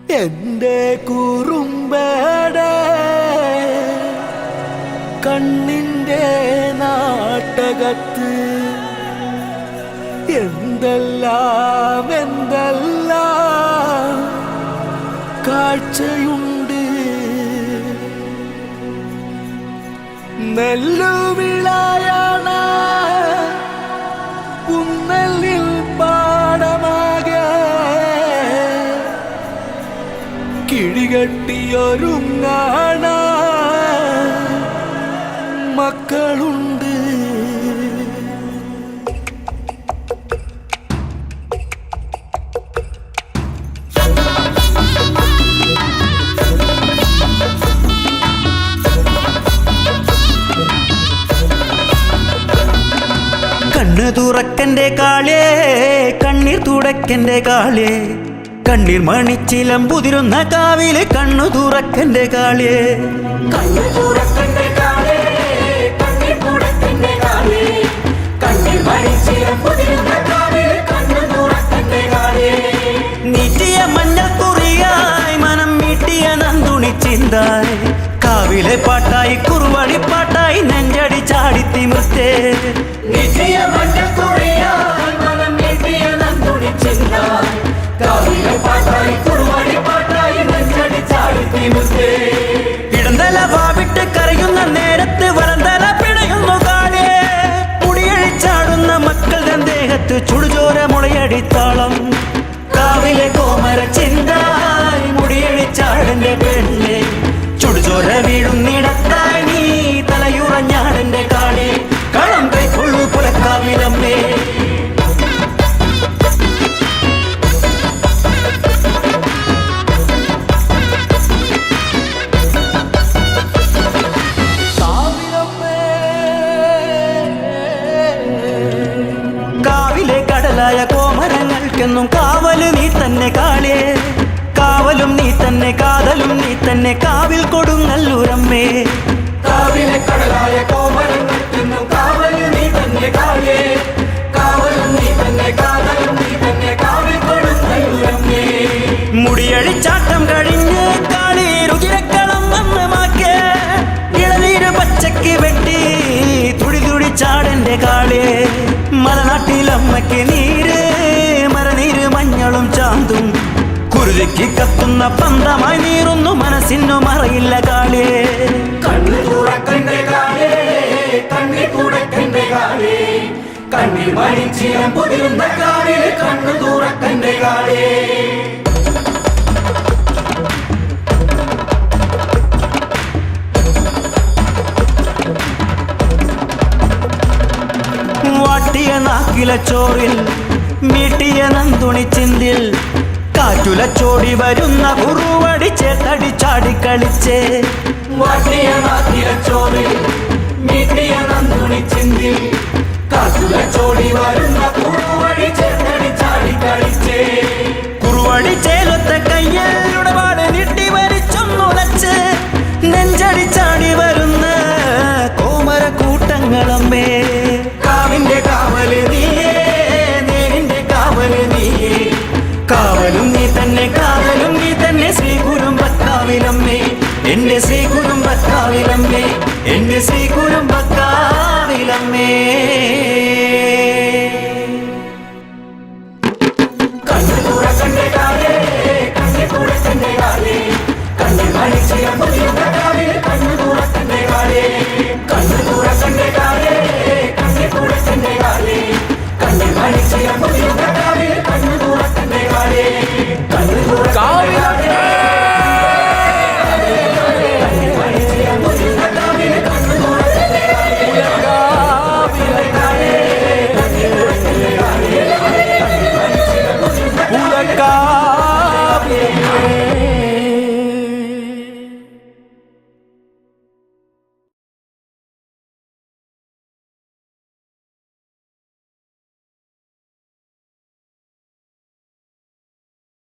എന്റെ കുറുമ്പടെ കണ്ണിന്റെ നാട്ടകത്ത് എന്തെല്ലാം കാഴ്ചയുണ്ട്. നെല്ലുവിളയാണ് പുന്നെല്ലിൽ പാടമാകെ കിഴികെട്ടിയൊരുങ്ങാണ മക്കളുണ്ട്. കണ്ണ് തുറക്കന്റെ കാളേ, കണ്ണീർ തുടക്കന്റെ കാളേ, കണ്ണീർ മണിച്ചിലമ്പുതിരുന്ന കാവില് കണ്ണു തുറക്കന്റെ കാളേ. നീട്ടിയ മഞ്ഞൾ കുറിയായി മനം മീട്ടിയ നന്ദുണി ചിന്തായി കാവിലെ പാട്ടായി കുറുവടിപ്പാട്ടായി നെഞ്ചടി ചാടി തിമിർത്തേ. ഇടന്തല വാവിട്ട് കരയുന്ന നേരത്ത് വരന്തല പിടയുന്നു കാളേ. മുടിയഴിച്ചാടുന്ന മക്കളുടെ ദേഹത്ത് ചുടുചോര മുളയടിത്താളം കാവിലെ കോമര ചിന്തായി മുടിയഴിച്ചാടന്റെ പെണ്ണെ ചുടുചോര വീഴുന്നിടത്തായി നീ തലയുറഞ്ഞാടന്റെ കാളേ. കളം കൈക്കൊള്ളു പുലക്കാവിലമ്മേ. കോമരങ്ങൾക്കെന്നും കാവല് നീ തന്നെ കാളേ, കാവലും നീ തന്നെ കാതലും നീ തന്നെ കാവിൽ കൊടുങ്ങല്ലൂരമ്മേ. കാവിലെ കടലായ കോമരങ്ങൾക്കെന്നും കാവല് നീ തന്നെ കാളേ, കാവലും നീ തന്നെ കാതലും നീ തന്നെ കാവിൽ കൊടുങ്ങല്ലൂരമ്മേ. മുടിയഴിച്ചാട്ടം കഴിഞ്ഞ് കാളി രുചിരക്കളം വന്ന് മാക്കേ ഇളനീര് പച്ചക്ക് വെട്ടി തുടി തുടി ചാടന്റെ കാളേ. മലനാട്ടിലമ്മയ്ക്ക് നീര് മരനീര് മഞ്ഞളും ചാന്തും കുരുതിക്ക് കത്തുന്ന പന്തമായി നീറുന്നു മനസ്സിനു മറയില്ല കാളേ. കണ്ണു തുറക്കന്റെ കാളേ, കണ്ണീർ തുടക്കന്റെ കാളേ, കണ്ണീർ മണിച്ചിലം പൊതിരുന്ന കാവിലെ കണ്ണു തുറക്കന്റെ കാളേ. വാട്ടിയ നാക്കില ചോറിൽ മീട്ടിയ നന്ദുണി ചിന്തിൽ കാറ്റുലച്ചോടി വരുന്ന കുറുവടി ചേത്തടി ചാടി കളിച്ചേ. വാട്ടിയ നാക്കില ചോറിൽ മീട്ടിയ നന്ദുണി ചിന്തിൽ കാറ്റുലച്ചോടി വരുന്ന